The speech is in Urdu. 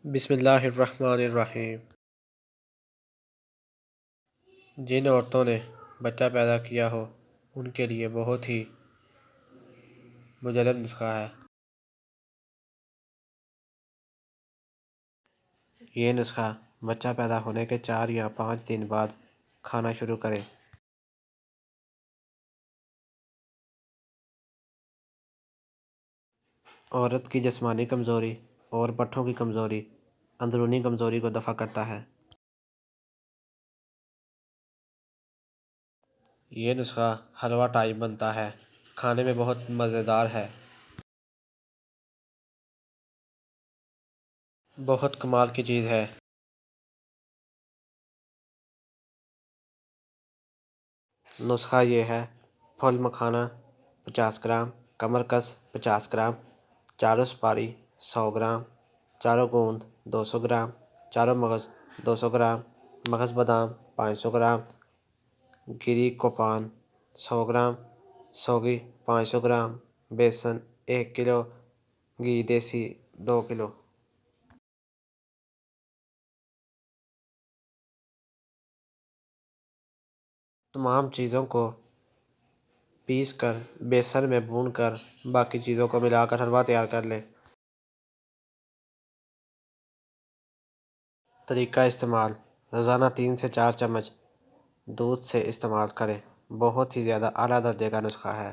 بسم اللہ الرحمن الرحیم۔ جن عورتوں نے بچہ پیدا کیا ہو ان کے لیے بہت ہی مجرب نسخہ ہے۔ یہ نسخہ بچہ پیدا ہونے کے 4 یا 5 دن بعد کھانا شروع کریں۔ عورت کی جسمانی کمزوری اور پٹھوں کی کمزوری اندرونی کمزوری کو دفع کرتا ہے۔ یہ نسخہ حلوہ ٹائپ بنتا ہے، کھانے میں بہت مزیدار ہے۔ بہت کمال کی چیز ہے۔ نسخہ یہ ہے: پھل مکھانا 50 گرام، کمر کس 50 گرام، چاروں سپاری 100 گرام، چاروں گوند 200 گرام، چاروں مغز 200 گرام، مغز بادام 500 گرام، گری کوپان 100 گرام، سوگی 500 گرام، بیسن 1 کلو، گھی دیسی 2 کلو۔ تمام چیزوں کو پیس کر بیسن میں بھون کر باقی چیزوں کو ملا کر حلوہ تیار کر لیں۔ طریقہ استعمال: روزانہ 3 سے 4 چمچ دودھ سے استعمال کریں۔ بہت ہی زیادہ اعلیٰ درجے کا نسخہ ہے۔